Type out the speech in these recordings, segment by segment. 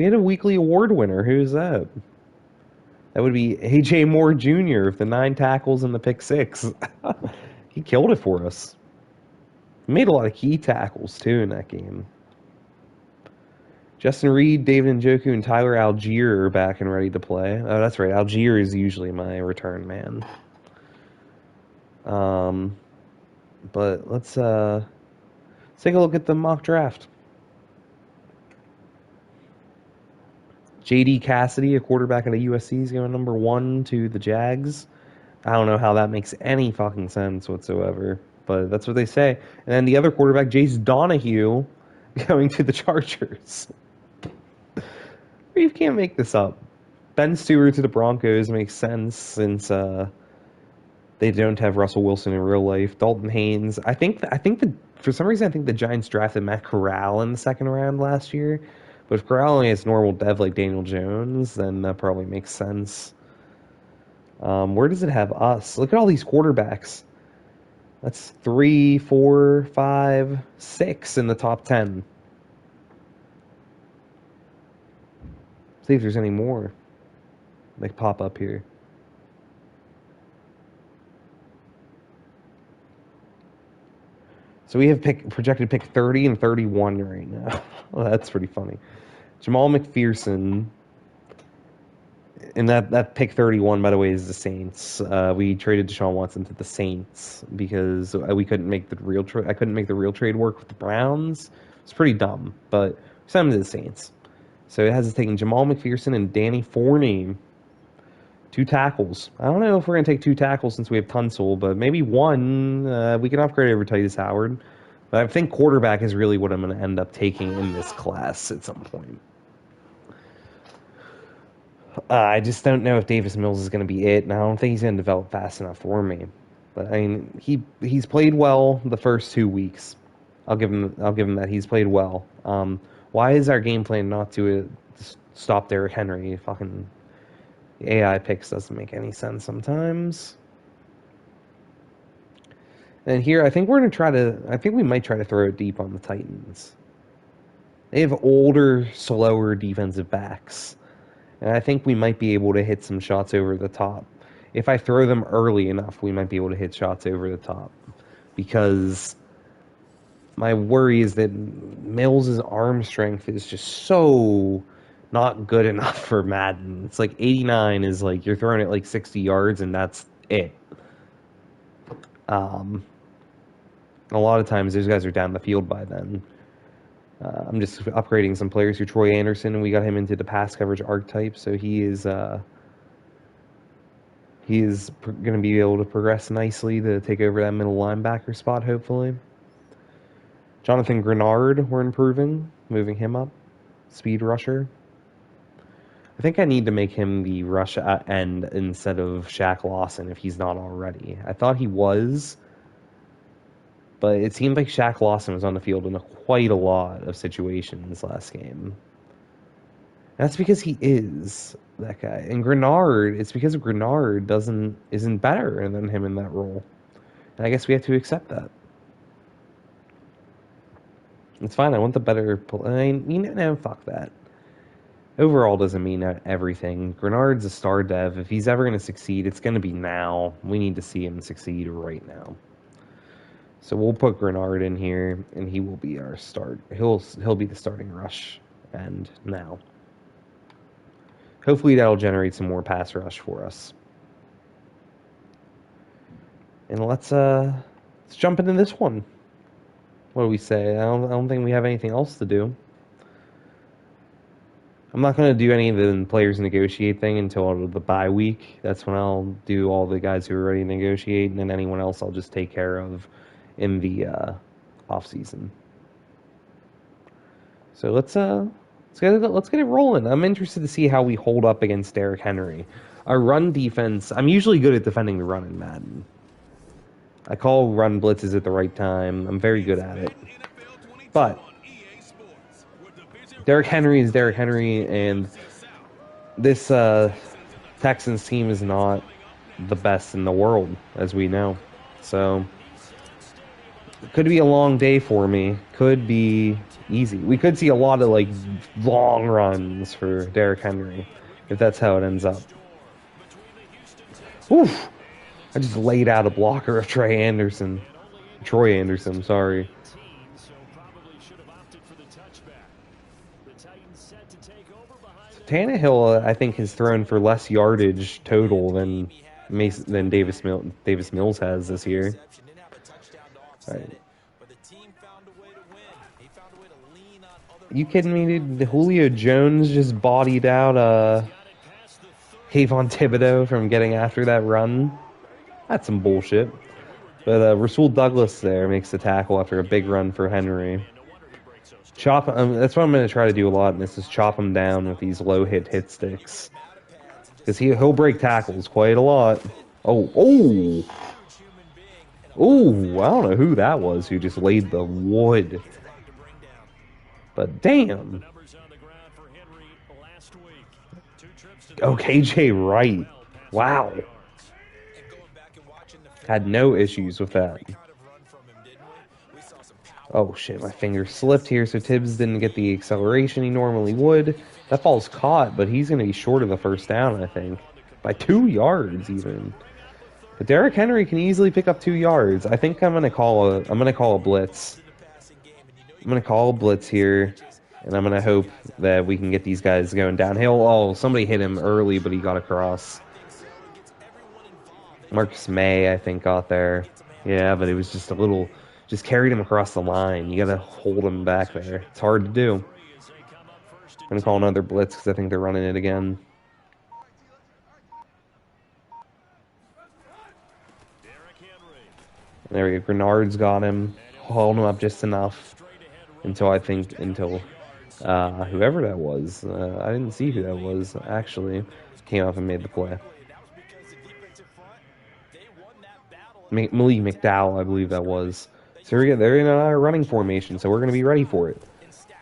had a weekly award winner. Who's that? That would be A.J. Moore Jr. with the 9 tackles and the pick 6. He killed it for us. He made a lot of key tackles, too, in that game. Justin Reed, David Njoku, and Tyler Algier are back and ready to play. Oh, that's right. Algier is usually my return man. But let's take a look at the mock draft. J.D. Cassidy, a quarterback at USC, is going number 1 to the Jags. I don't know how that makes any fucking sense whatsoever, but that's what they say. And then the other quarterback, Jace Donahue, going to the Chargers. You can't make this up. Ben Stewart to the Broncos makes sense since they don't have Russell Wilson in real life. Dalton Haynes. I think that for some reason I think the Giants drafted Matt Corral in the second round last year. But if Corral only has normal dev like Daniel Jones, then that probably makes sense. Where does it have us? Look at all these quarterbacks. That's 3, 4, 5, 6 in the top 10. See if there's any more like pop up here. So we have projected pick 30 and 31 right now. Well, that's pretty funny. Jamal McPherson. And that pick 31, by the way, is the Saints. We traded Deshaun Watson to the Saints because we couldn't make the real trade. I couldn't make the real trade work with the Browns. It's pretty dumb, but we sent him to the Saints. So it has us taking Jamal McPherson and Danny Forney. 2 tackles. I don't know if we're going to take 2 tackles since we have Tunsil, but maybe 1. We can upgrade over Titus Howard. But I think quarterback is really what I'm going to end up taking in this class at some point. I just don't know if Davis Mills is going to be it, and I don't think he's going to develop fast enough for me. But I mean, he's played well the first 2 weeks. I'll give him that he's played well. Why is our game plan not to stop Derrick Henry? Fucking AI picks doesn't make any sense sometimes. And here, I think we might try to throw it deep on the Titans. They have older, slower defensive backs. And I think we might be able to hit some shots over the top. If I throw them early enough, we might be able to hit shots over the top. Because my worry is that Mills' arm strength is just so not good enough for Madden. It's like 89 is like you're throwing it like 60 yards and that's it. A lot of times those guys are down the field by then. I'm just upgrading some players here. Troy Anderson, and we got him into the pass coverage archetype, so he is going to be able to progress nicely to take over that middle linebacker spot, hopefully. Jonathan Grenard, we're improving, moving him up. Speed rusher. I think I need to make him the rush end instead of Shaq Lawson if he's not already. I thought he was, but it seemed like Shaq Lawson was on the field in quite a lot of situations last game. That's because he is that guy. And Grenard, it's because Grenard isn't better than him in that role. And I guess we have to accept that. It's fine. I want the better. No, fuck that. Overall doesn't mean everything. Grenard's a star dev. If he's ever going to succeed, it's going to be now. We need to see him succeed right now. So we'll put Grenard in here, and he will be our start. He'll be the starting rush end now. Hopefully that'll generate some more pass rush for us. And let's jump into this one. What do we say? I don't think we have anything else to do. I'm not going to do any of the players negotiate thing until the bye week. That's when I'll do all the guys who are ready to negotiate, and then anyone else I'll just take care of in the off season. So let's get it rolling. I'm interested to see how we hold up against Derrick Henry. Our run defense. I'm usually good at defending the run in Madden. I call run blitzes at the right time. I'm very good at it. But Derrick Henry is Derrick Henry, and this Texans team is not the best in the world, as we know. So it could be a long day for me. Could be Easy. We could see a lot of like long runs for Derrick Henry if that's how it ends up. Oof! I just laid out a blocker of Troy Anderson, sorry. So Tannehill, I think, has thrown for less yardage total than Davis Mills has this year. Right. You kidding me, dude? Julio Jones just bodied out Kayvon Thibodeau from getting after that run. That's some bullshit. But Rasul Douglas there makes the tackle after a big run for Henry. That's what I'm going to try to do a lot in this, is chop him down with these low hit sticks. Because he'll break tackles quite a lot. Oh! I don't know who that was who just laid the wood. But damn. Oh, KJ Wright. Wow. Had no issues with that. Oh shit, my finger slipped here, so Tibbs didn't get the acceleration he normally would. That ball's caught, but he's going to be short of the first down, I think. By 2 yards, even. But Derrick Henry can easily pick up 2 yards. I think I'm gonna call a blitz. I'm gonna call a blitz here, and I'm gonna hope that we can get these guys going downhill. Oh, somebody hit him early, but he got across. Marcus May, I think, got there. Yeah, but it was just just carried him across the line. You gotta hold him back there. It's hard to do. I'm gonna call another blitz because I think they're running it again. There we go. Grenard's got him. Hold him up just enough until whoever that was. I didn't see who that was, actually. Came up and made the play. Malik McDowell, I believe that was. So they're in a running formation, so we're going to be ready for it.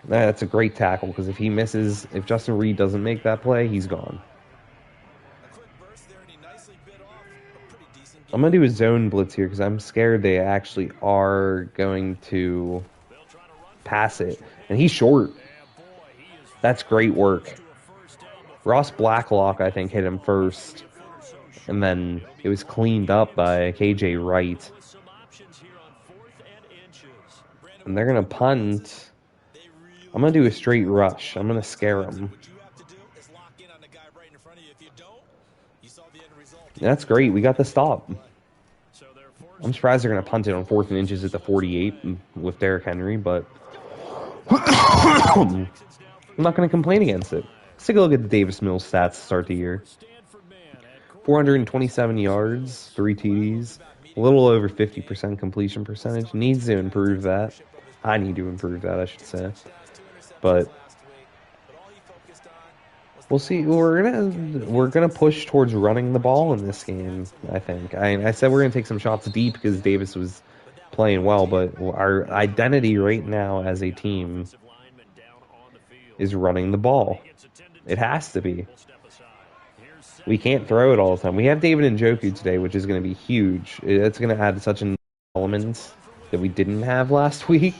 That's a great tackle, because if Justin Reed doesn't make that play, he's gone. I'm going to do a zone blitz here, because I'm scared they actually are going to pass it. And he's short. That's great work. Ross Blacklock, I think, hit him first. And then it was cleaned up by KJ Wright. And they're going to punt. I'm going to do a straight rush. I'm going to scare them. That's great. We got the stop. I'm surprised they're going to punt it on 4th and inches at the 48 with Derrick Henry, but I'm not going to complain against it. Let's take a look at the Davis Mills stats to start the year. 427 yards, 3 TDs, a little over 50% completion percentage. Needs to improve that. I need to improve that, I should say. But we'll see. We're gonna push towards running the ball in this game, I think. I said we're gonna take some shots deep because Davis was playing well, but our identity right now as a team is running the ball. It has to be. We can't throw it all the time. We have David Njoku today, which is going to be huge. It's going to add such an element that we didn't have last week.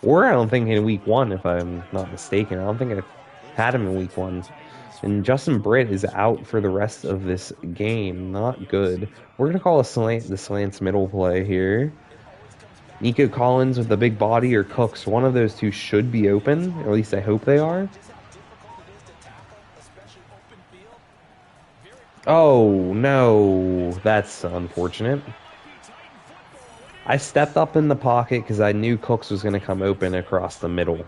Or I don't think in week 1, if I'm not mistaken. I don't think I had him in week 1. And Justin Britt is out for the rest of this game. Not good. We're going to call the slants middle play here. Nico Collins with the big body or Cooks. One of those two should be open. Or at least I hope they are. Oh, no. That's unfortunate. I stepped up in the pocket because I knew Cooks was going to come open across the middle.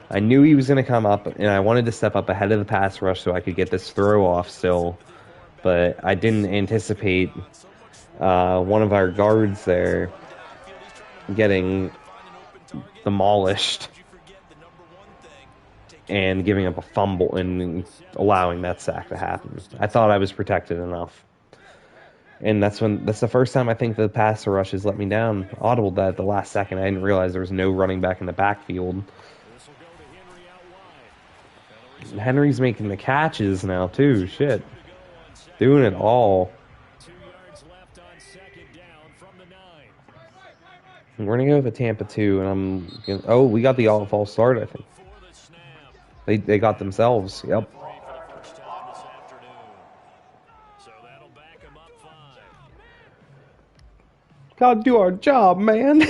I knew he was going to come up, and I wanted to step up ahead of the pass rush so I could get this throw off still. But I didn't anticipate one of our guards there getting demolished and giving up a fumble and allowing that sack to happen. I thought I was protected enough. And that's the first time I think the passer rush has let me down. Audibled that at the last second. I didn't realize there was no running back in the backfield. Henry's making the catches now too. Shit. Doing it all. We're gonna go with a Tampa 2, and oh, we got the false start, I think. They got themselves. Yep. Gotta do our job, man.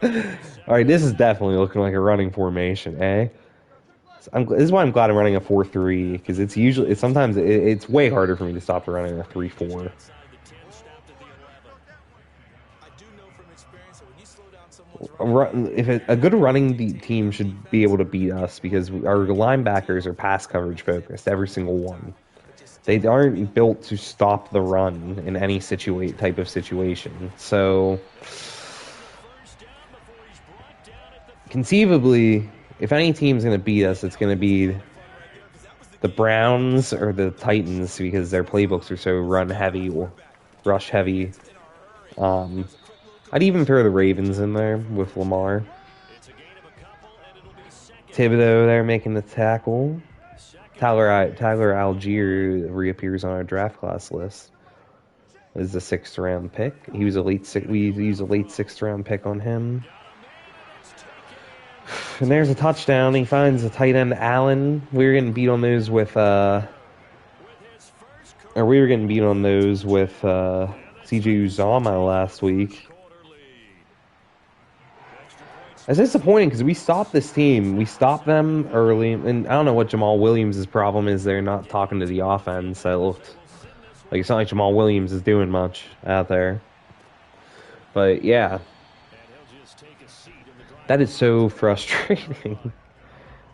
All right, this is definitely looking like a running formation, eh? This is why I'm glad I'm running a 4-3, because sometimes it's way harder for me to stop running a 3-4. A good running team should be able to beat us because our linebackers are pass coverage focused, every single one. They aren't built to stop the run in any type of situation. So, conceivably, if any team's going to beat us, it's going to be the Browns or the Titans because their playbooks are so run heavy or rush heavy. I'd even throw the Ravens in there with Lamar. Thibodeau there making the tackle. Tyler Algier reappears on our draft class list. This is a 6th round pick. We used a late 6th round pick on him. And there's a touchdown. He finds the tight end Allen. We were getting beat on those with CJ Uzama last week. It's disappointing because we stopped this team. We stopped them early, and I don't know what Jamal Williams' problem is. They're not talking to the offense. It looked like it's not like Jamal Williams is doing much out there. But yeah, that is so frustrating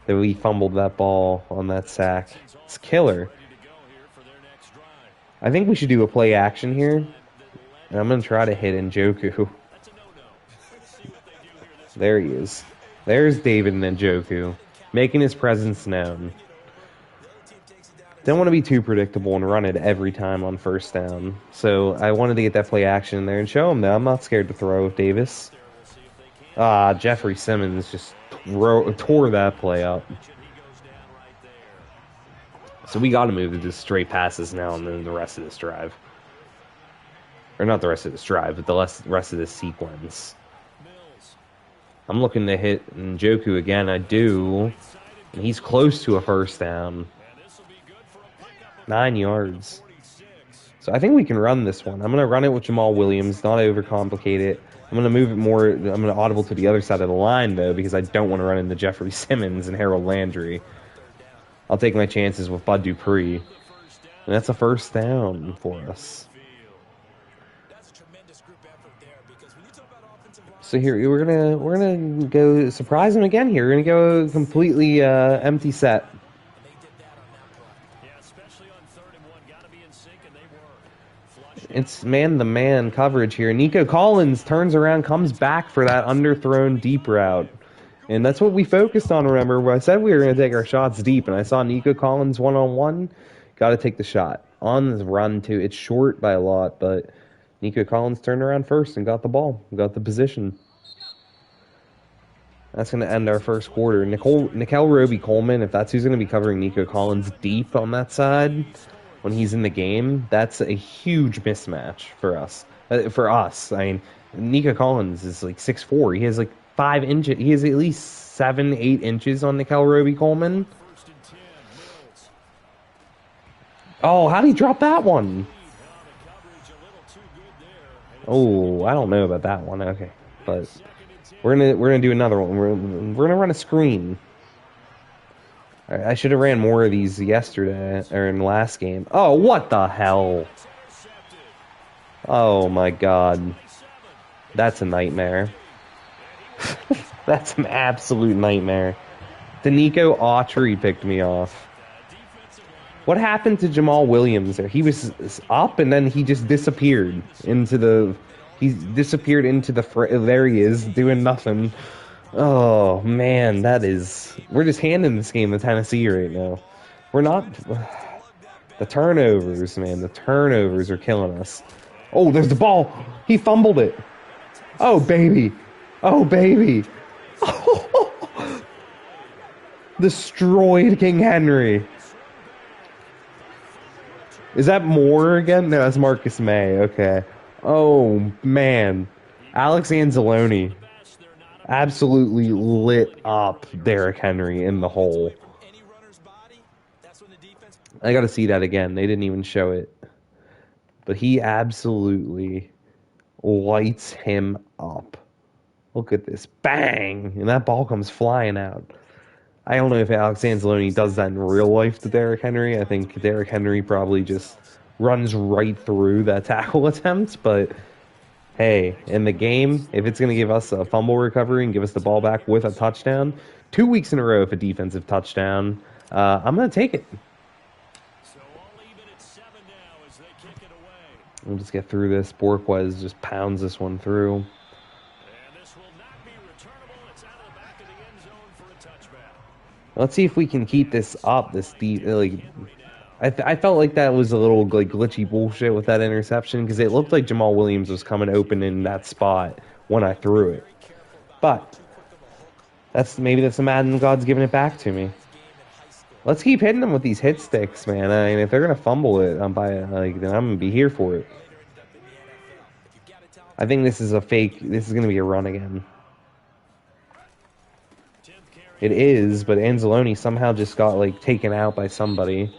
that we fumbled that ball on that sack. It's killer. I think we should do a play action here, and I'm gonna try to hit Njoku. There he is. There's David Njoku, making his presence known. Don't want to be too predictable and run it every time on first down. So I wanted to get that play action in there and show him that I'm not scared to throw with Davis. Jeffrey Simmons just tore that play up. So we got to move to just straight passes now and then the rest of this drive. Or not the rest of this drive, but the rest of this sequence. I'm looking to hit Njoku again. I do. And he's close to a first down. 9 yards. So I think we can run this one. I'm going to run it with Jamal Williams, not overcomplicate it. I'm going to move it more. I'm going to audible to the other side of the line, though, because I don't want to run into Jeffrey Simmons and Harold Landry. I'll take my chances with Bud Dupree. And that's a first down for us. So here we're gonna go surprise him again. Here we're gonna go completely empty set. It's man-to-man coverage here. Nico Collins turns around, comes back for that underthrown deep route, and that's what we focused on. Remember, where I said we were gonna take our shots deep, and I saw Nico Collins one-on-one. Got to take the shot on the run too. It's short by a lot, but Nico Collins turned around first and got the ball, got the position. That's going to end our first quarter. Nickel Roby-Coleman, if that's who's going to be covering Nico Collins deep on that side when he's in the game, that's a huge mismatch for us. I mean, Nico Collins is like 6'4". He has like 5 inches. He has at least 7-8 inches on Nickel Roby-Coleman. Oh, how did he drop that one? Oh, I don't know about that one. Okay, but we're gonna do another one. We're gonna run a screen. I should have ran more of these yesterday or in the last game. Oh, what the hell? Oh my God, that's a nightmare. That's an absolute nightmare. Danico Autry picked me off. What happened to Jamal Williams there? He was up and then he just disappeared into the... There he is, doing nothing. Oh, man, that is... We're just handing this game to Tennessee right now. We're not... The turnovers, man. The turnovers are killing us. Oh, there's the ball. He fumbled it. Oh, baby. Oh, baby. Destroyed King Henry. Is that Moore again? No, that's Marcus May. Okay. Oh, man. Alex Anzalone absolutely lit up Derrick Henry in the hole. I got to see that again. They didn't even show it. But he absolutely lights him up. Look at this. Bang! And that ball comes flying out. I don't know if Alex Anzalone does that in real life to Derrick Henry. I think Derrick Henry probably just runs right through that tackle attempt. But hey, in the game, if it's going to give us a fumble recovery and give us the ball back with a touchdown, 2 weeks in a row of a defensive touchdown, I'm going to take it. We'll just get through this. Borquez just pounds this one through. Let's see if we can keep this up. This deep, like, I felt like that was a little like glitchy bullshit with that interception because it looked like Jamal Williams was coming open in that spot when I threw it. But maybe that's the Madden gods giving it back to me. Let's keep hitting them with these hit sticks, man. I mean, if they're gonna fumble it, then I'm gonna be here for it. I think this is a fake. This is gonna be a run again. It is, but Anzalone somehow just got like taken out by somebody,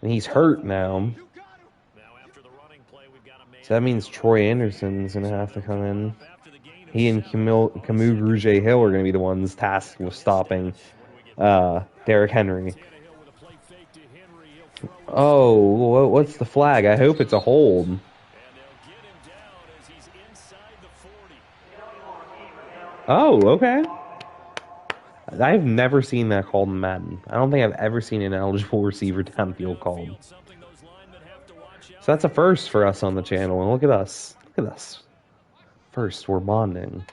and he's hurt now. So that means Troy Anderson's gonna have to come in. He and Camus Rouge-Hill are gonna be the ones tasked with stopping Derrick Henry. Oh, what's the flag? I hope it's a hold. Oh, okay. I've never seen that called in Madden. I don't think I've ever seen an eligible receiver downfield called. So that's a first for us on the channel. And look at us. Look at us. First, we're bonding.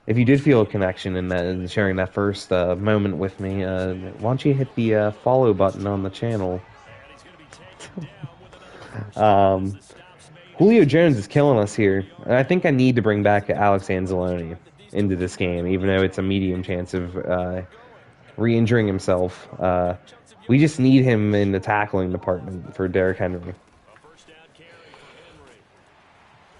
If you did feel a connection in that, in sharing that first moment with me, why don't you hit the follow button on the channel? Julio Jones is killing us here. And I think I need to bring back Alex Anzalone into this game, even though it's a medium chance of re-injuring himself. We just need him in the tackling department for Derrick Henry.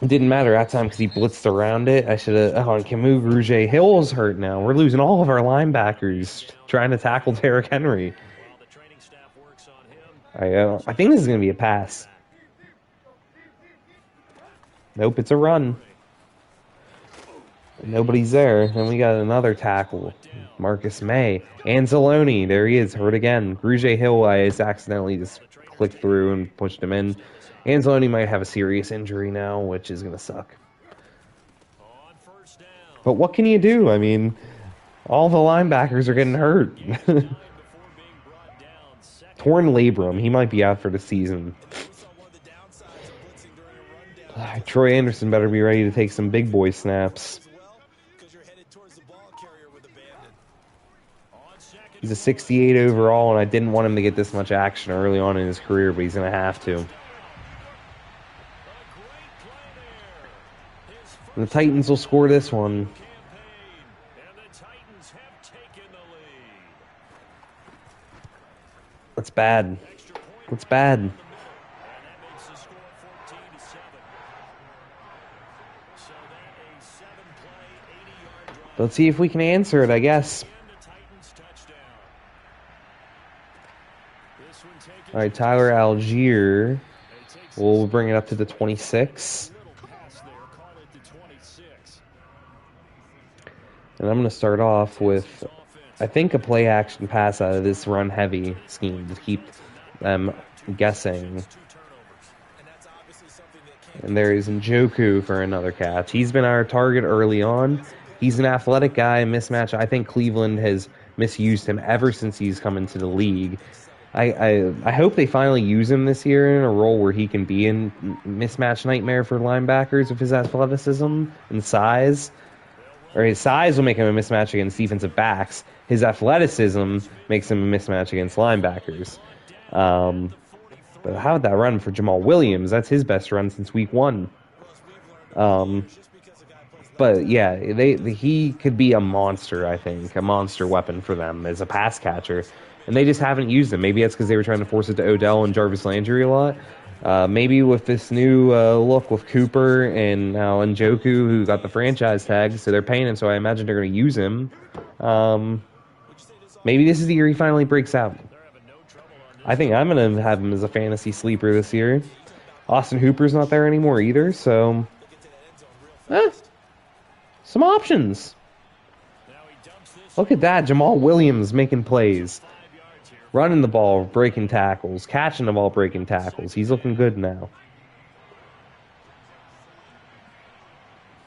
It didn't matter that time because he blitzed around it. I should have... Oh, and Camus Rouge-Hill's hurt now. We're losing all of our linebackers trying to tackle Derrick Henry. I think this is going to be a pass. Nope, it's a run. Nobody's there. And we got another tackle. Marcus May. Anzalone. There he is. Hurt again. Rouge-Hill, I just accidentally just clicked through and pushed him in. Anzalone might have a serious injury now, which is going to suck. But what can you do? I mean, all the linebackers are getting hurt. Torn labrum. He might be out for the season. Troy Anderson better be ready to take some big boy snaps. He's a 68 overall, and I didn't want him to get this much action early on in his career, but he's going to have to. And the Titans will score this one. That's bad. That's bad. Let's see if we can answer it, I guess. All right, Tyler Algier. We'll bring it up to the 26. And I'm going to start off with, I think, a play-action pass out of this run-heavy scheme to keep them guessing. And there is Njoku for another catch. He's been our target early on. He's an athletic guy, mismatch. I think Cleveland has misused him ever since he's come into the league. I hope they finally use him this year in a role where he can be in mismatch nightmare for linebackers with his athleticism and size. Or his size will make him a mismatch against defensive backs. His athleticism makes him a mismatch against linebackers. But how would that run for Jamal Williams? That's his best run since week 1. But yeah, he could be a monster, I think. A monster weapon for them as a pass catcher. And they just haven't used him. Maybe that's because they were trying to force it to Odell and Jarvis Landry a lot. Maybe with this new look with Cooper and now Njoku, who got the franchise tag, so they're paying him, so I imagine they're going to use him. Um, Maybe this is the year he finally breaks out. I think I'm going to have him as a fantasy sleeper this year. Austin Hooper's not there anymore either, so some options. Look at that, Jamal Williams making plays. Running the ball, breaking tackles. Catching the ball, breaking tackles. He's looking good now.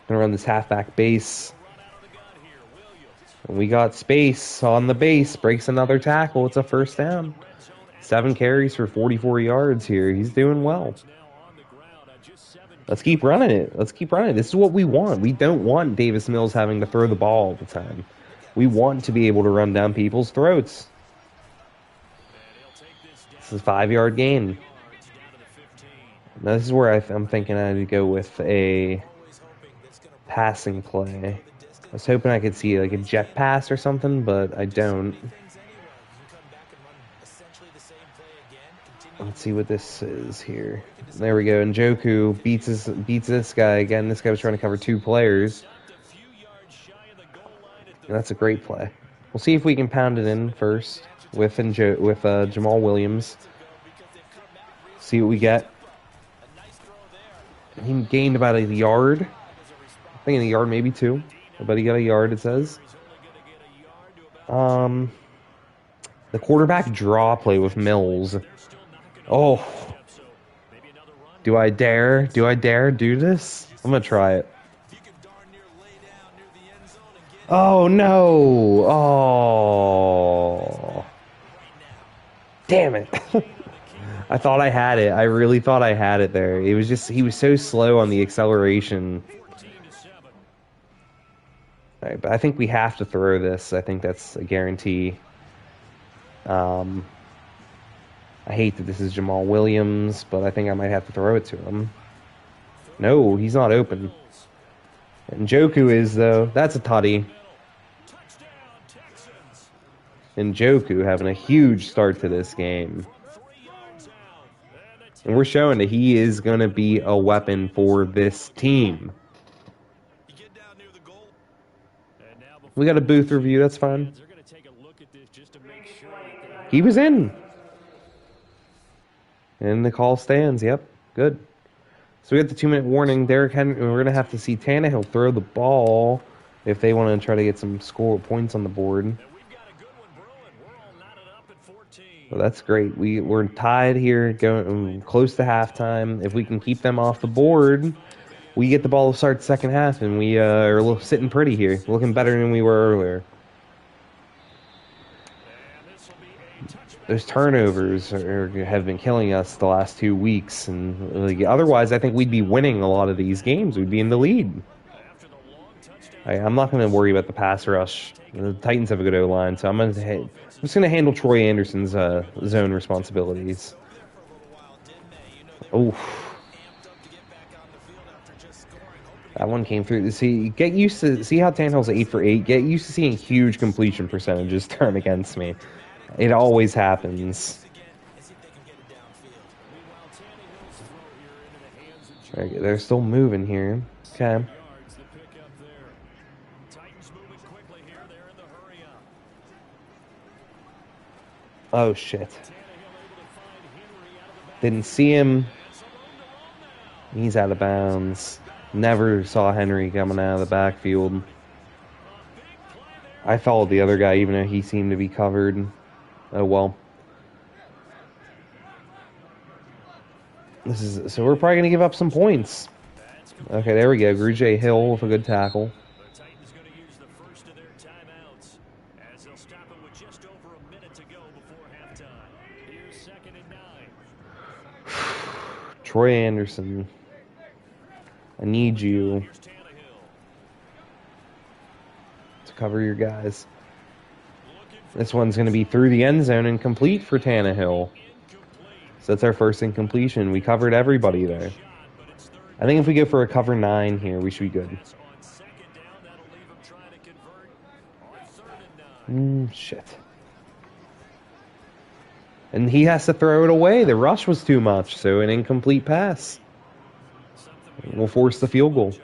Gonna run this halfback base. And we got space on the base. Breaks another tackle. It's a first down. 7 carries for 44 yards here. He's doing well. Let's keep running it. Let's keep running it. This is what we want. We don't want Davis Mills having to throw the ball all the time. We want to be able to run down people's throats. This is a 5-yard gain. Now this is where I'm thinking I'd go with a passing play. I was hoping I could see like a jet pass or something, but I don't. Let's see what this is here. There we go. Njoku beats this guy again. This guy was trying to cover 2 players. And that's a great play. We'll see if we can pound it in first with Jamal Williams. See what we get. He gained about a yard. I think a yard, maybe 2. But he got a yard, it says. The quarterback draw play with Mills. Oh. Do I dare? Do I dare do this? I'm going to try it. Oh, no. Oh. Damn it. I thought I had it. I really thought I had it there. It was just, he was so slow on the acceleration. All right, but I think we have to throw this. I think that's a guarantee. I hate that this is Jamal Williams, but I think I might have to throw it to him. No, he's not open. And Njoku is, though. That's a tutty. And Njoku having a huge start to this game. And we're showing that he is going to be a weapon for this team. We got a booth review, that's fine. He was in. And the call stands, yep, good. So we got the 2-minute warning. Derrick Henry, we're going to have to see Tannehill throw the ball if they want to try to get some points on the board. So that's great. We're tied here, going close to halftime. If we can keep them off the board, we get the ball to start the second half, and we are sitting pretty here, looking better than we were earlier. Those turnovers have been killing us the last 2 weeks, and otherwise I think we'd be winning a lot of these games. We'd be in the lead. I'm not going to worry about the pass rush. The Titans have a good O-line, so I'm just going to handle Troy Anderson's zone responsibilities. Oh, that one came through. See how Tannehill's 8 for 8. Get used to seeing huge completion percentages turn against me. It always happens. Right, they're still moving here. Okay. Oh, shit. Didn't see him. He's out of bounds. Never saw Henry coming out of the backfield. I followed the other guy even though he seemed to be covered. Oh, well. So we're probably going to give up some points. Okay, there we go. Grugier Hill with a good tackle. Troy Anderson. I need you to cover your guys. This one's going to be through the end zone and complete for Tannehill. So that's our first incompletion. We covered everybody there. I think if we go for a cover 9 here, we should be good. Shit. And he has to throw it away. The rush was too much, so an incomplete pass. We'll force the field goal.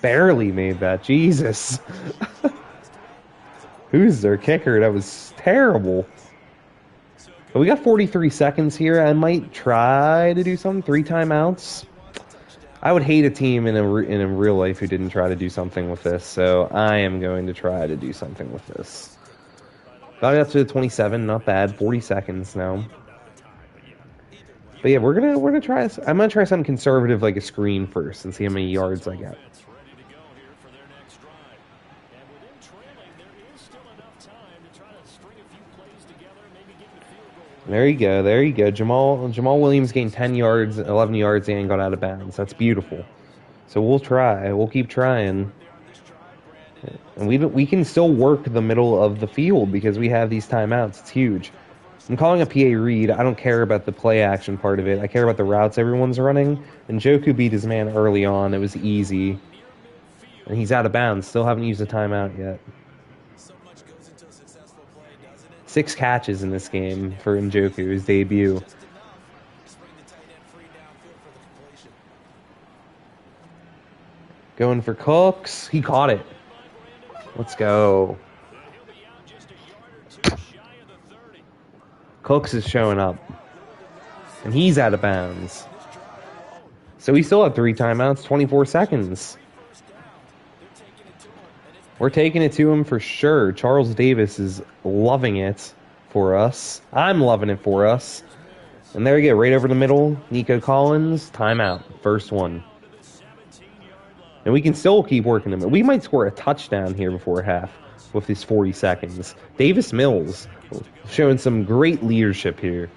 Barely made that. Jesus. Who's their kicker? That was terrible. But we got 43 seconds here. I might try to do something. 3 timeouts. I would hate a team in a real life who didn't try to do something with this. So I am going to try to do something with this. Got it up to 27. Not bad. 40 seconds now. But yeah, we're gonna try. I'm gonna try something conservative like a screen first and see how many yards I get. There you go. There you go. Jamal Williams gained 10 yards, 11 yards, and got out of bounds. That's beautiful. So we'll try. We'll keep trying. And we can still work the middle of the field because we have these timeouts. It's huge. I'm calling a PA read. I don't care about the play action part of it. I care about the routes everyone's running. And Njoku beat his man early on. It was easy. And he's out of bounds. Still haven't used a timeout yet. 6 catches in this game for Njoku, his debut. Going for Cooks. He caught it. Let's go. Cooks is showing up. And he's out of bounds. So we still have 3 timeouts, 24 seconds. We're taking it to him for sure. Charles Davis is loving it for us. I'm loving it for us. And there we go, right over the middle. Nico Collins, timeout. First one. And we can still keep working him. We might score a touchdown here before half with these 40 seconds. Davis Mills showing some great leadership here.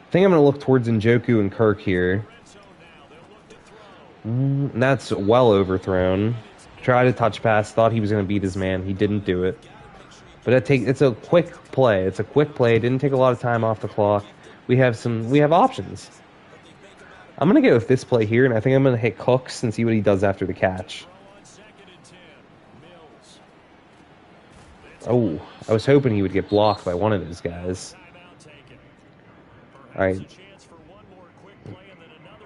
I think I'm going to look towards Njoku and Kirk here. That's well overthrown. Tried a touch pass, thought he was going to beat his man. He didn't do it. But it's a quick play. It's a quick play. It didn't take a lot of time off the clock. We have options. I'm going to go with this play here, and I think I'm going to hit Cooks and see what he does after the catch. Oh, I was hoping he would get blocked by one of those guys. All right.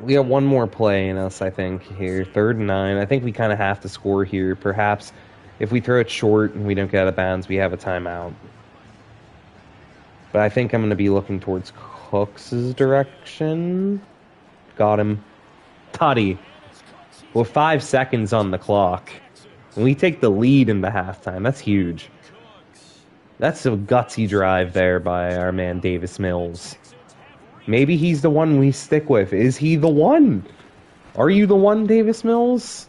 We got one more play in us, I think, here. 3rd and 9. I think we kind of have to score here. Perhaps if we throw it short and we don't get out of bounds, we have a timeout. But I think I'm going to be looking towards Cooks' direction. Got him. Tutty. With 5 seconds on the clock. And we take the lead into halftime. That's huge. That's a gutsy drive there by our man Davis Mills. Maybe he's the one we stick with. Is he the one? Are you the one, Davis Mills?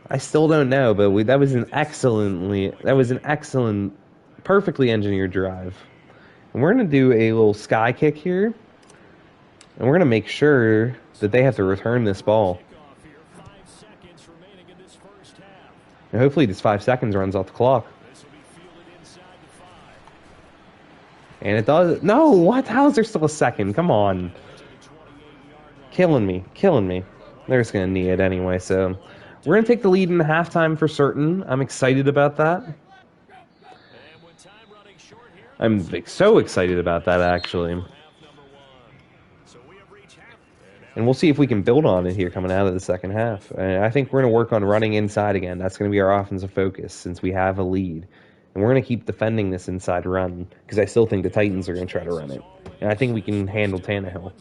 I still don't know, but that was an excellent, perfectly engineered drive. And we're going to do a little sky kick here. And we're going to make sure that they have to return this ball. And hopefully this 5 seconds runs off the clock. And it does. No, what? How is there still a second? Come on. Killing me. They're just going to knee it anyway, so we're going to take the lead in the halftime for certain. I'm excited about that. I'm so excited about that, actually. And we'll see if we can build on it here coming out of the second half. I think we're going to work on running inside again. That's going to be our offensive focus since we have a lead. And we're going to keep defending this inside run because I still think the Titans are going to try to run it. And I think we can handle Tannehill.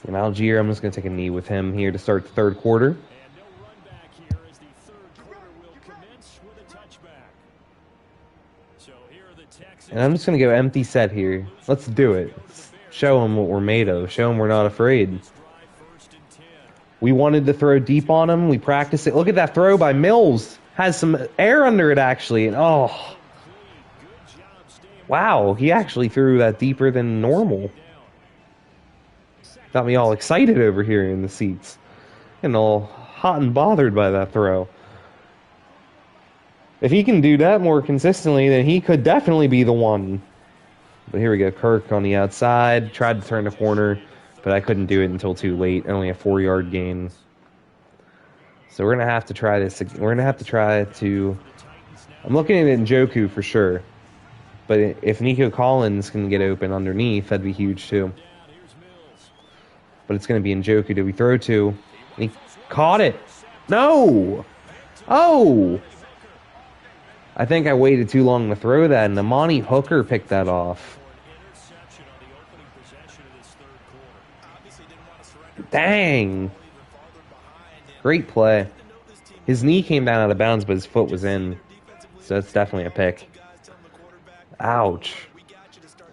And Algier, I'm just going to take a knee with him here to start the 3rd quarter. And I'm just going to go empty set here. Let's do it. Let's show them what we're made of. Show them we're not afraid. We wanted to throw deep on him. We practiced it. Look at that throw by Mills. Has some air under it, actually. And oh. Wow, he actually threw that deeper than normal. Got me all excited over here in the seats. And all hot and bothered by that throw. If he can do that more consistently, then he could definitely be the one. But here we go. Kirk on the outside. Tried to turn the corner, but I couldn't do it until too late. Only a 4-yard gain. So we're going to have to try this. We're going to have to try to... I'm looking at Njoku for sure. But if Nico Collins can get open underneath, that'd be huge too. But it's going to be Njoku. Did we throw to? And he caught it. No! Oh! I think I waited too long to throw that, and Amani Hooker picked that off. Dang! Great play. His knee came down out of bounds, but his foot was in. So it's definitely a pick. Ouch.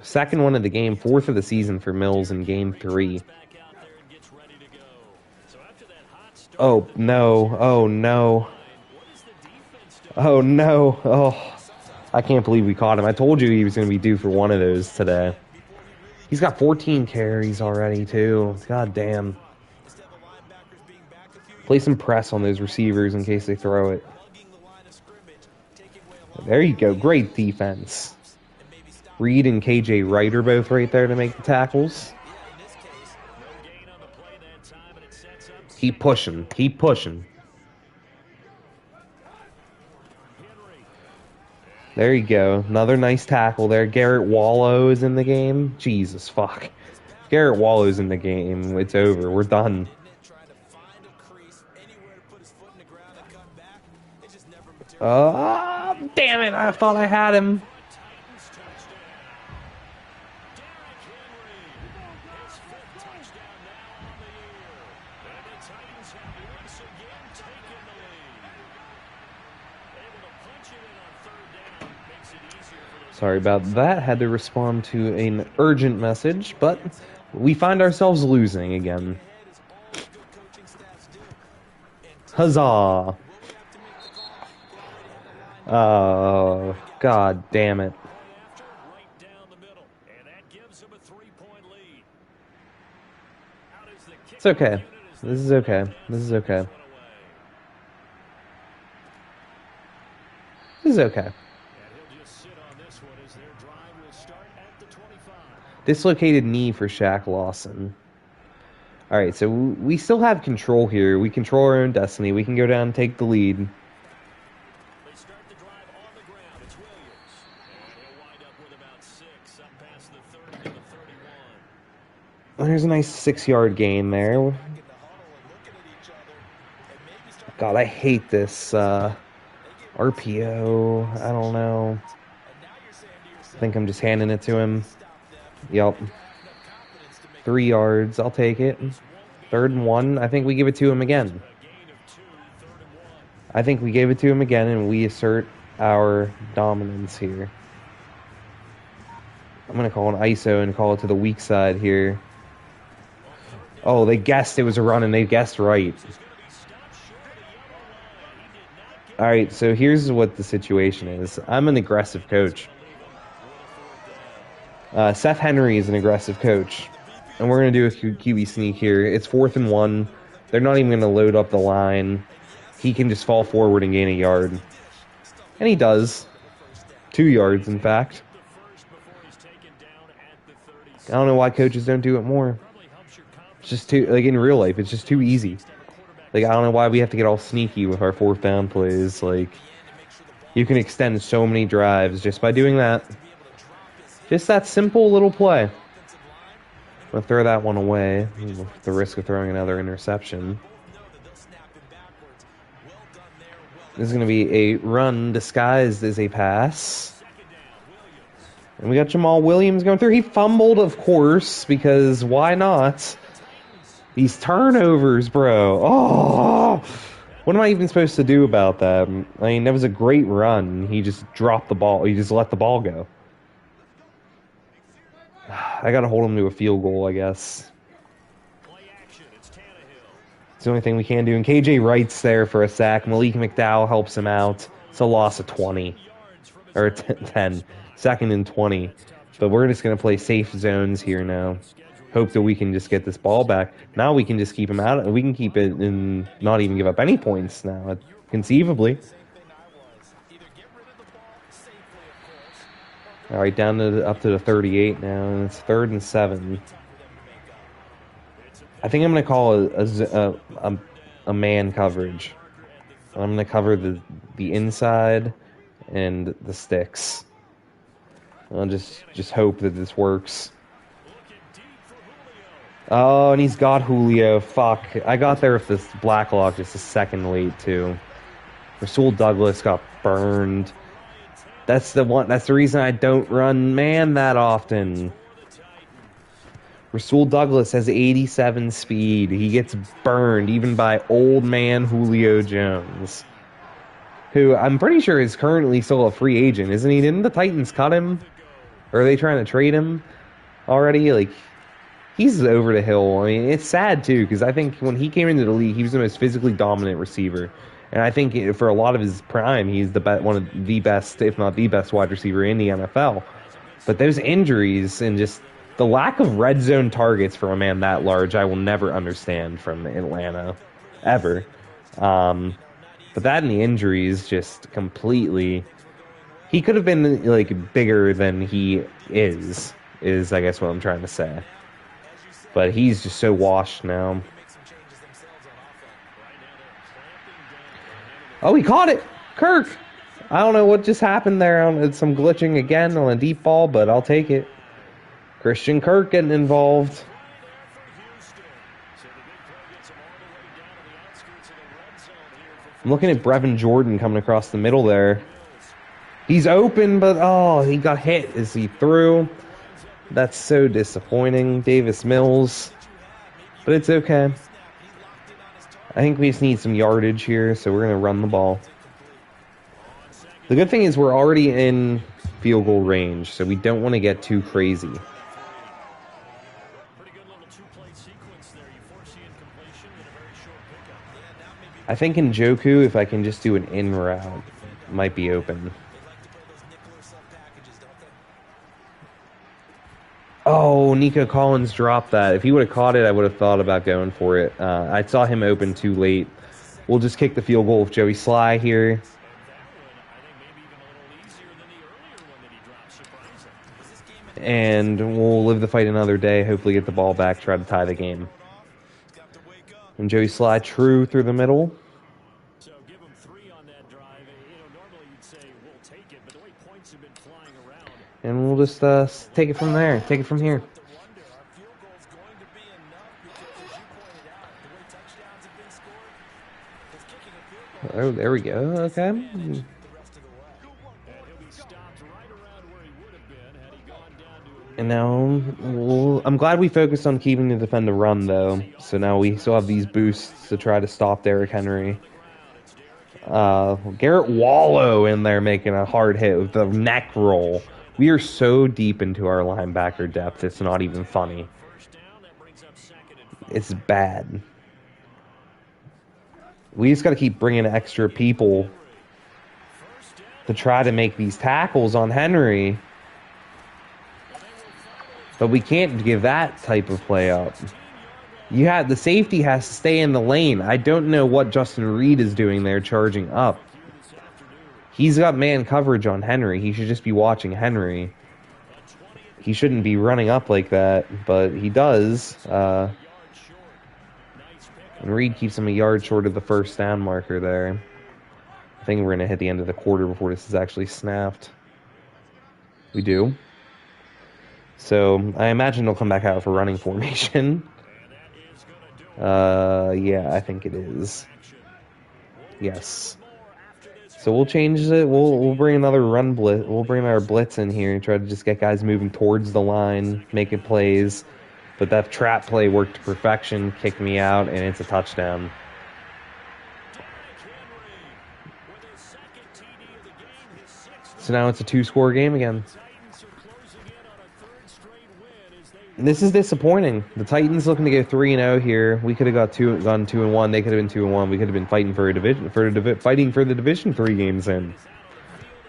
Second one of the game, fourth of the season for Mills in game 3. Oh, no. Oh, no. Oh, no. Oh, I can't believe we caught him. I told you he was going to be due for one of those today. He's got 14 carries already, too. God damn. Play some press on those receivers in case they throw it. There you go. Great defense. Reed and KJ Wright are both right there to make the tackles. Keep pushing. Keep pushing. There you go. Another nice tackle there. Garrett Wallow is in the game. Jesus, fuck. If Garrett Wallow's in the game, it's over. We're done. Damn it. I thought I had him. Sorry about that. Had to respond to an urgent message, but we find ourselves losing again. Huzzah! Oh, God damn it. It's okay. This is okay. This is okay. This is okay. Dislocated knee for Shaq Lawson. Alright, so we still have control here. We control our own destiny. We can go down and take the lead. There's a nice 6-yard gain there. God, I hate this RPO. I don't know. I think I'm just handing it to him. Yep. 3 yards. I'll take it. 3rd and 1. I think we give it to him again. I think we gave it to him again, and we assert our dominance here. I'm going to call an ISO and call it to the weak side here. Oh, they guessed it was a run, and they guessed right. Alright, so here's what the situation is. I'm an aggressive coach. Seth Henry is an aggressive coach. And we're going to do a QB sneak here. It's 4th and 1. They're not even going to load up the line. He can just fall forward and gain a yard. And he does. 2 yards, in fact. I don't know why coaches don't do it more. It's just too, like in real life, it's just too easy. Like, I don't know why we have to get all sneaky with our 4th down plays. Like, you can extend so many drives just by doing that. Just that simple little play. I'm going to throw that one away with the risk of throwing another interception. This is going to be a run disguised as a pass. And we got Jamal Williams going through. He fumbled, of course, because why not? These turnovers, bro. Oh, what am I even supposed to do about that? I mean, that was a great run. He just dropped the ball. He just let the ball go. I got to hold him to a field goal, I guess. It's the only thing we can do. And KJ Wright's there for a sack. Malik McDowell helps him out. It's a loss of 20. Or 10. 2nd and 20. But we're just going to play safe zones here now. Hope that we can just get this ball back. Now we can just keep him out. We can keep it and not even give up any points now, conceivably. All right, down to up to the 38 now, and it's 3rd and 7. I think I'm gonna call a man coverage. I'm gonna cover the inside and the sticks. I'll just hope that this works. Oh, and he's got Julio. Fuck. I got there with this Blacklock just a second late, too. Rasul Douglas got burned. That's the reason I don't run man that often. Rasul Douglas has 87 speed. He gets burned even by old man Julio Jones, who I'm pretty sure is currently still a free agent, isn't he? Didn't the Titans cut him? Or are they trying to trade him already? Like, he's over the hill. I mean, it's sad, too, because I think when he came into the league, he was the most physically dominant receiver. And I think for a lot of his prime, he's one of the best, if not the best, wide receiver in the NFL. But those injuries and just the lack of red zone targets for a man that large, I will never understand from Atlanta, ever. But that and the injuries just completely... He could have been, like, bigger than he is I guess what I'm trying to say. But he's just so washed now. Oh, he caught it! Kirk! I don't know what just happened there. It's some glitching again on a deep ball, but I'll take it. Christian Kirk getting involved. I'm looking at Brevin Jordan coming across the middle there. He's open, but oh, he got hit as he threw. That's so disappointing. Davis Mills. But it's okay. I think we just need some yardage here, so we're going to run the ball. The good thing is we're already in field goal range, so we don't want to get too crazy. I think Njoku, if I can just do an in route, might be open. Oh, Nico Collins dropped that. If he would have caught it, I would have thought about going for it. I saw him open too late. We'll just kick the field goal with Joey Sly here. And we'll live the fight another day. Hopefully get the ball back, try to tie the game. And Joey Sly true through the middle. And we'll just take it from there. Take it from here. Oh, there we go. Okay. And now, I'm glad we focused on keeping the defend the run, though. So now we still have these boosts to try to stop Derrick Henry. Garrett Wallow in there making a hard hit with the neck roll. We are so deep into our linebacker depth, it's not even funny. It's bad. We just got to keep bringing extra people to try to make these tackles on Henry. But we can't give that type of play up. The safety has to stay in the lane. I don't know what Justin Reed is doing there charging up. He's got man coverage on Henry. He should just be watching Henry. He shouldn't be running up like that, but he does. And Reed keeps him a yard short of the first down marker there. I think we're going to hit the end of the quarter before this is actually snapped. We do. So I imagine they'll come back out for running formation. Yeah, I think it is. Yes. So we'll change it. We'll bring another run blitz. We'll bring our blitz in here and try to just get guys moving towards the line, making plays. But that trap play worked to perfection, kicked me out, and it's a touchdown. So now it's a 2-score game again. This is disappointing. The Titans looking to go 3-0 here. We could have gone 2-1. They could have been 2-1. We could have been fighting for a division, fighting for the division 3 games in.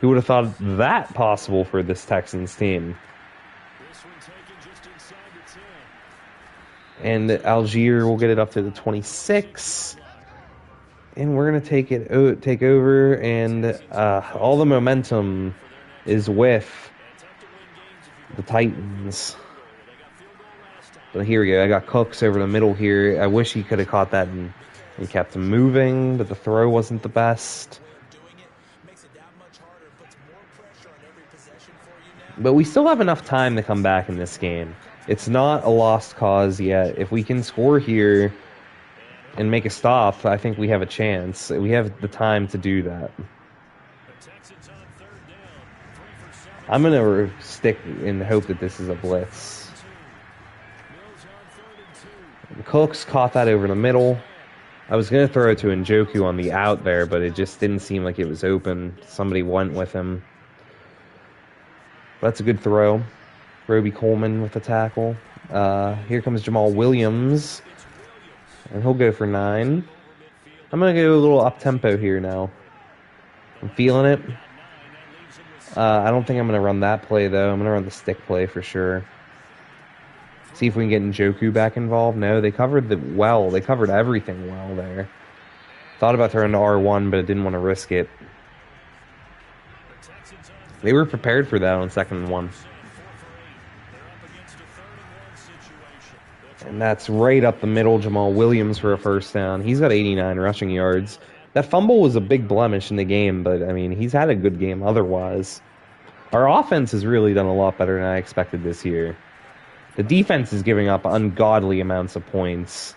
Who would have thought that possible for this Texans team? And Algier will get it up to the 26. And we're gonna take over, and all the momentum is with the Titans. But here we go. I got Cooks over the middle here. I wish he could have caught that and kept him moving, but the throw wasn't the best. But we still have enough time to come back in this game. It's not a lost cause yet. If we can score here and make a stop, I think we have a chance. We have the time to do that. I'm going to stick and hope that this is a blitz. Cooks caught that over the middle. I was going to throw it to Njoku on the out there, but it just didn't seem like it was open. Somebody went with him. That's a good throw. Roby Coleman with the tackle. Here comes Jamal Williams. And he'll go for 9. I'm going to go a little up-tempo here now. I'm feeling it. I don't think I'm going to run that play, though. I'm going to run the stick play for sure. See if we can get Njoku back involved. No, they covered They covered everything well there. Thought about throwing to R1, but I didn't want to risk it. They were prepared for that on 2nd and 1. And that's right up the middle. Jamal Williams for a first down. He's got 89 rushing yards. That fumble was a big blemish in the game, but, I mean, he's had a good game otherwise. Our offense has really done a lot better than I expected this year. The defense is giving up ungodly amounts of points.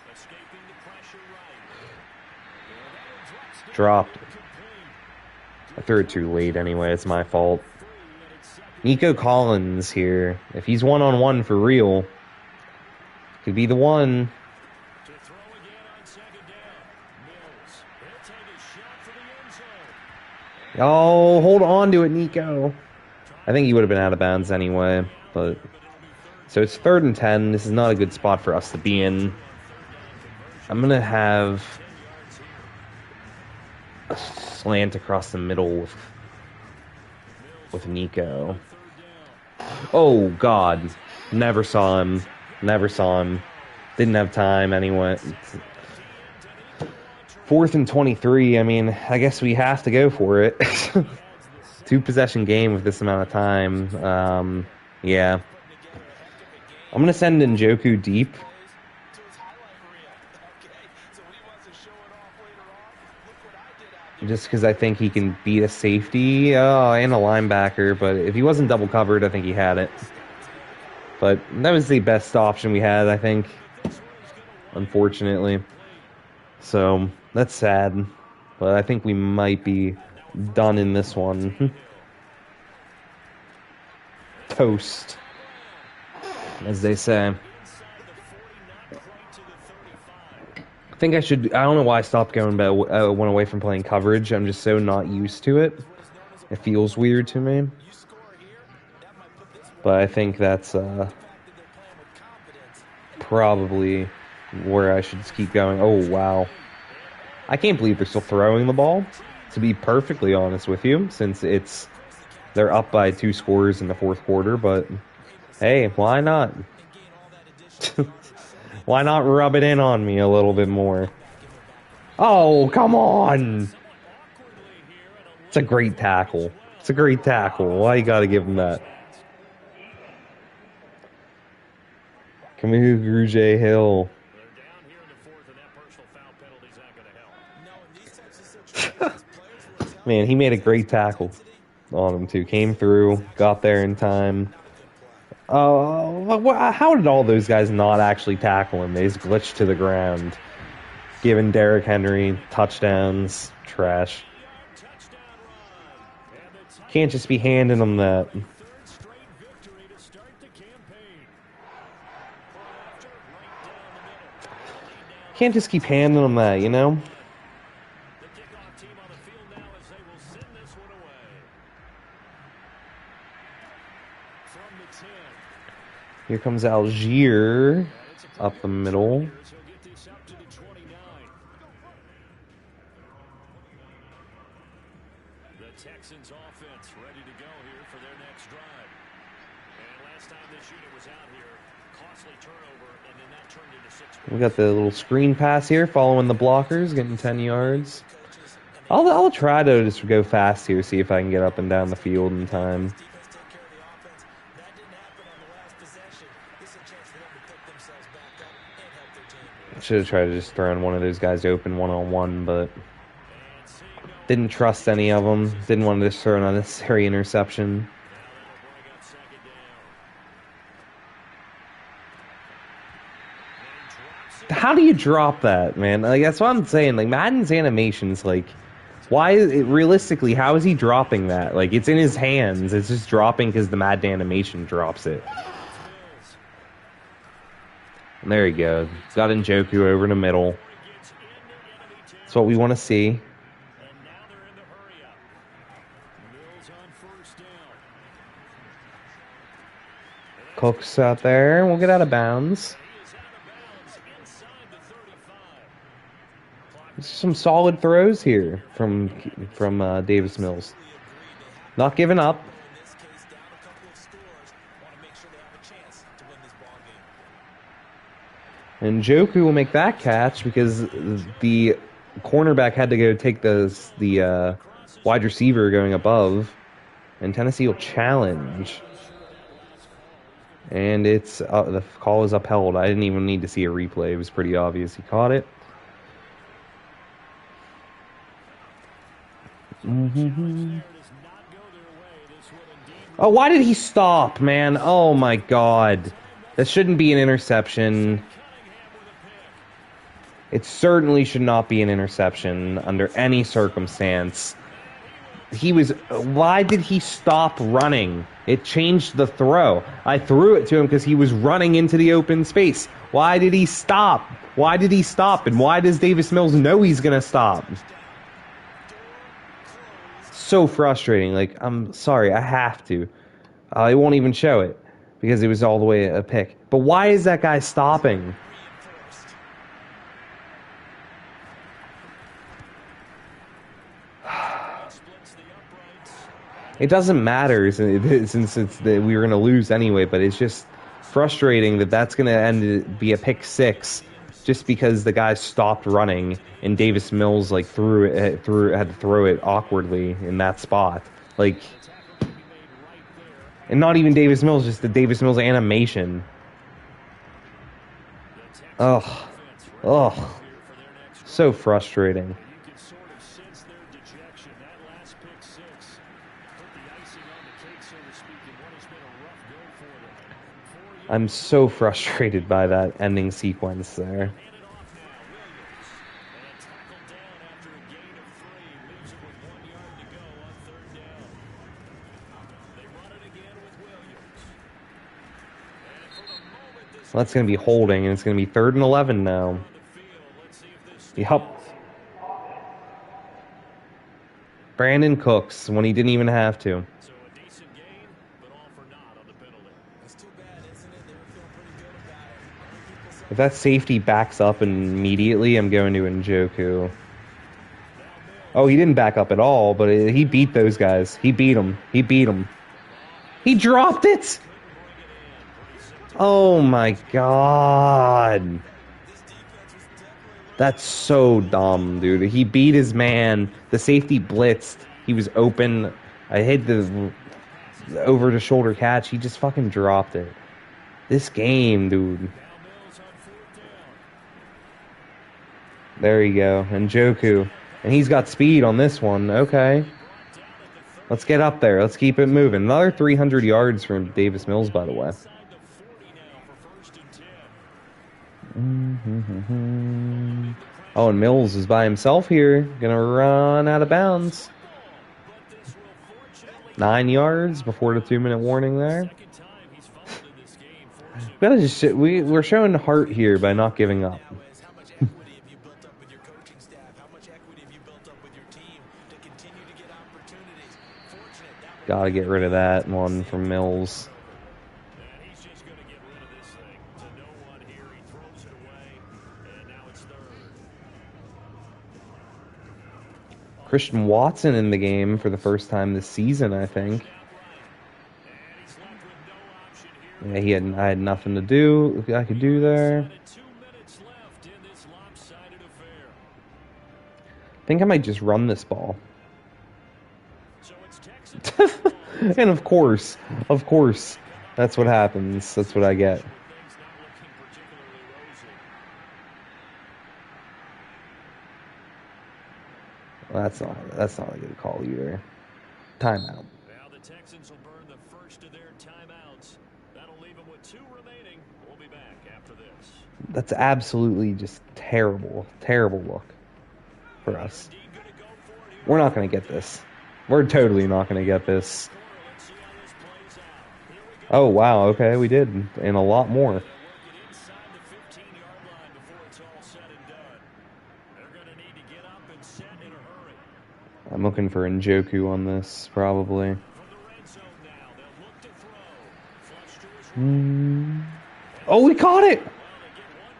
Dropped. I threw it too late anyway. It's my fault. Nico Collins here. If he's one-on-one for real, could be the one. Oh, hold on to it, Nico. I think he would have been out of bounds anyway, but... So it's 3rd and 10. This is not a good spot for us to be in. I'm going to have a slant across the middle with Nico. Oh, God. Never saw him. Never saw him. Didn't have time anyway. 4th and 23. I mean, I guess we have to go for it. 2-possession game with this amount of time. Yeah. I'm going to send Njoku deep. Just because I think he can beat a safety and a linebacker. But if he wasn't double covered, I think he had it. But that was the best option we had, I think. Unfortunately. So, that's sad. But I think we might be done in this one. Toast, as they say. I think I should... I don't know why I stopped going, but I went away from playing coverage. I'm just so not used to it. It feels weird to me. But I think that's probably where I should just keep going. Oh, wow. I can't believe they're still throwing the ball, to be perfectly honest with you, since they're up by 2 scores in the 4th quarter, but hey, why not? Why not rub it in on me a little bit more? Oh, come on! It's a great tackle. It's a great tackle. Why you gotta give him that? Camus Grugier Hill. Man, he made a great tackle on him, too. Came through, got there in time. How did all those guys not actually tackle him? They just glitched to the ground. Giving Derrick Henry touchdowns. Trash. Can't just be handing them that. Can't just keep handing them that, you know? Here comes Algier up the middle. The Texans offense ready to go here for their next drive. And last time this unit was out here, costly turnover, and then that turned into 6 points. We got the little screen pass here, following the blockers, getting 10 yards. I'll try to just go fast here, see if I can get up and down the field in time. Should have tried to just throw in one of those guys open one-on-one, but didn't trust any of them. Didn't want to just throw an unnecessary interception. How do you drop that, man? Like, that's what I'm saying. Like, Madden's animations, like, why is it realistically? How is he dropping that? Like, it's in his hands. It's just dropping because the Madden animation drops it. And there you go. Got Njoku over in the middle. That's what we want to see. Cook's out there. We'll get out of bounds. Some solid throws here from Davis Mills. Not giving up. And Njoku will make that catch because the cornerback had to go take the wide receiver going above. And Tennessee will challenge. And it's the call is upheld. I didn't even need to see a replay. It was pretty obvious he caught it. Oh, why did he stop, man? Oh, my God. That shouldn't be an interception. It certainly should not be an interception under any circumstance. Why did he stop running? It changed the throw. I threw it to him because he was running into the open space. Why did he stop? Why did he stop? And why does Davis Mills know he's going to stop? So frustrating. Like, I'm sorry, I have to. I won't even show it because it was all the way a pick. But why is that guy stopping? It doesn't matter since we were going to lose anyway, but it's just frustrating that that's going to be a pick six just because the guy stopped running and Davis Mills like had to throw it awkwardly in that spot. Like, and not even Davis Mills, just the Davis Mills animation. Ugh. So frustrating. I'm so frustrated by that ending sequence there. Well, that's going to be holding, and it's going to be 3rd and 11 now. Yup. Brandon Cooks when he didn't even have to. If that safety backs up immediately, I'm going to Njoku. Oh, he didn't back up at all, but he beat those guys. He beat them. He dropped it! Oh my God. That's so dumb, dude. He beat his man. The safety blitzed. He was open. I hit the over-the-shoulder catch. He just fucking dropped it. This game, dude. There you go. Njoku. And he's got speed on this one. Okay. Let's get up there. Let's keep it moving. Another 300 yards from Davis Mills, by the way. Oh, and Mills is by himself here. Gonna run out of bounds. 9 yards before the 2-minute warning there. We're showing heart here by not giving up. Gotta get rid of that one from Mills. Christian Watson in the game for the first time this season, I think. Yeah, I had nothing to do. I could do there. I think I might just run this ball. And of course, that's what happens. That's what I get. That's not a good call either. Timeout. Now the Texans will burn the first of their timeouts. That'll leave them with 2 remaining. We'll be back after this. That's absolutely just terrible look for us. We're not going to get this. We're totally not going to get this. Oh, wow. Okay, we did. And a lot more. I'm looking for Njoku on this, probably. Oh, we caught it!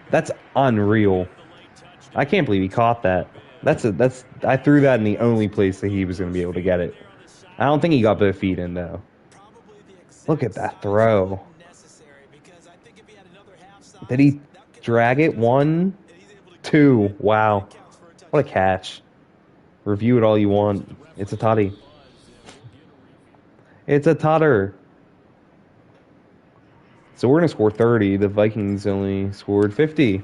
That's unreal. I can't believe he caught that. I threw that in the only place that he was going to be able to get it. I don't think he got both feet in, though. Look at that throw. Did he drag it? 1, 2. Wow. What a catch. Review it all you want. It's a toddy. It's a totter. So we're going to score 30. The Vikings only scored 50.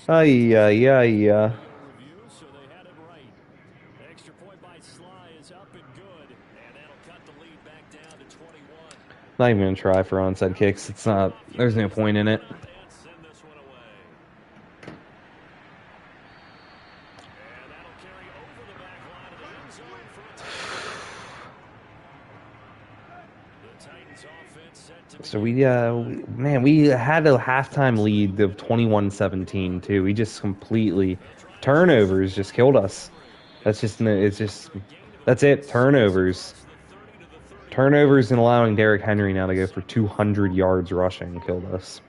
Ay, ay, ay. Not even going to try for onside kicks. It's not, there's no point in it. So we had a halftime lead of 21-17 too. We just completely turnovers just killed us. That's it. Turnovers and allowing Derrick Henry now to go for 200 yards rushing killed us.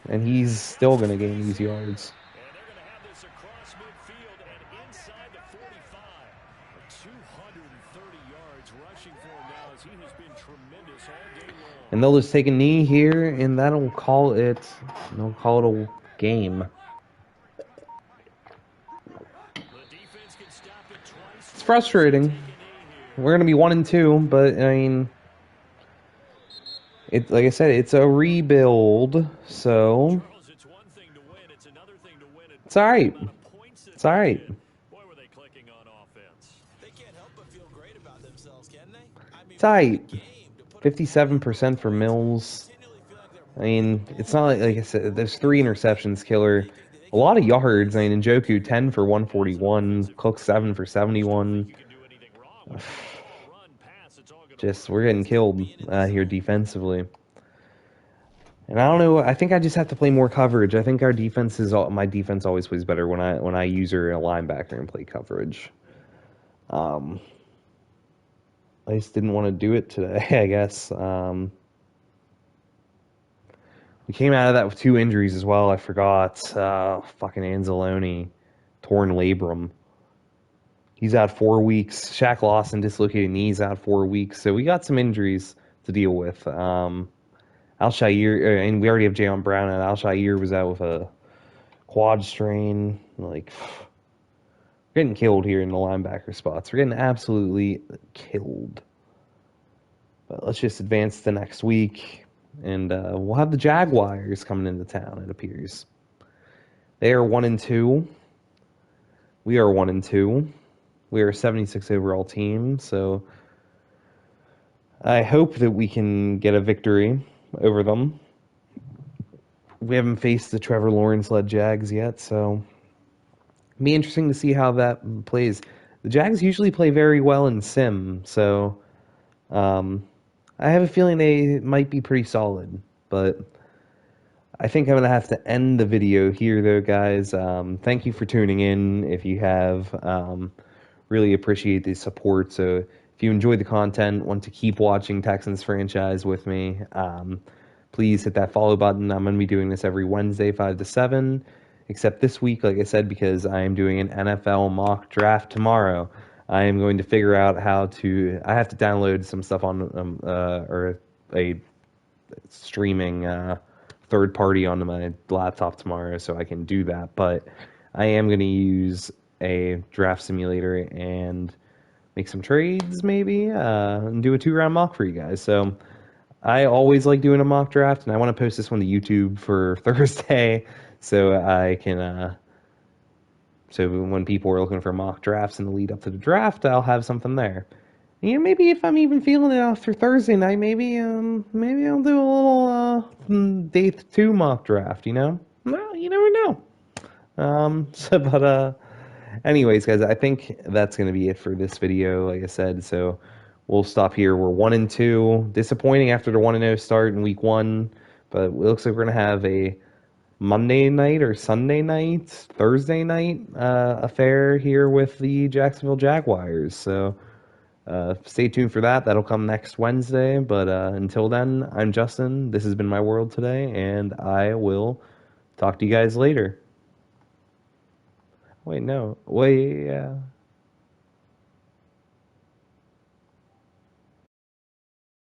And he's still going to gain these yards. And they'll just take a knee here, and they'll call it a game. It's frustrating. We're going to be 1-2, but, I mean, like I said, it's a rebuild, so it's all right. It's all right. It's all right. 57% for Mills. I mean, it's not like I said, there's 3 interceptions, killer. A lot of yards. I mean, Njoku, 10 for 141. Cook, 7 for 71. We're getting killed here defensively. And I don't know, I think I just have to play more coverage. I think my defense always plays better when I use her a linebacker and play coverage. I just didn't want to do it today, I guess. We came out of that with 2 injuries as well. I forgot. Fucking Anzalone, torn labrum. He's out 4 weeks. Shaq Lawson, dislocated knees, out 4 weeks. So we got some injuries to deal with. Al-Shaair, and we already have Jayon Brown, and Al-Shaair was out with a quad strain. Like, we're getting killed here in the linebacker spots. We're getting absolutely killed. But let's just advance to next week, and we'll have the Jaguars coming into town, it appears. They are 1-2. We are 1-2. We are a 76 overall team, so I hope that we can get a victory over them. We haven't faced the Trevor Lawrence-led Jags yet, so it'll be interesting to see how that plays. The Jags usually play very well in sim, so I have a feeling they might be pretty solid, but I think I'm going to have to end the video here, though, guys. Thank you for tuning in. If you have, really appreciate the support. So if you enjoyed the content, want to keep watching Texans Franchise with me, please hit that follow button. I'm going to be doing this every Wednesday, 5 to 7, except this week, like I said, because I am doing an NFL mock draft tomorrow. I am going to figure out how to. I have to download some stuff on or a streaming third party onto my laptop tomorrow, so I can do that. But I am going to use a draft simulator and make some trades maybe, and do a 2 round mock for you guys. So I always like doing a mock draft, and I want to post this one to YouTube for Thursday, so I can so when people are looking for mock drafts in the lead up to the draft, I'll have something there. Yeah, maybe if I'm even feeling it after Thursday night, maybe I'll do a little day 2 mock draft. Well, you never know. Anyways, guys, I think that's gonna be it for this video. Like I said, so we'll stop here. We're 1-2, disappointing after the 1-0 start in week 1, but it looks like we're gonna have a Monday night or Sunday night, Thursday night affair here with the Jacksonville Jaguars. So stay tuned for that. That'll come next Wednesday. But until then, I'm Justin. This has been my world today, and I will talk to you guys later. Wait, no. Wait, yeah.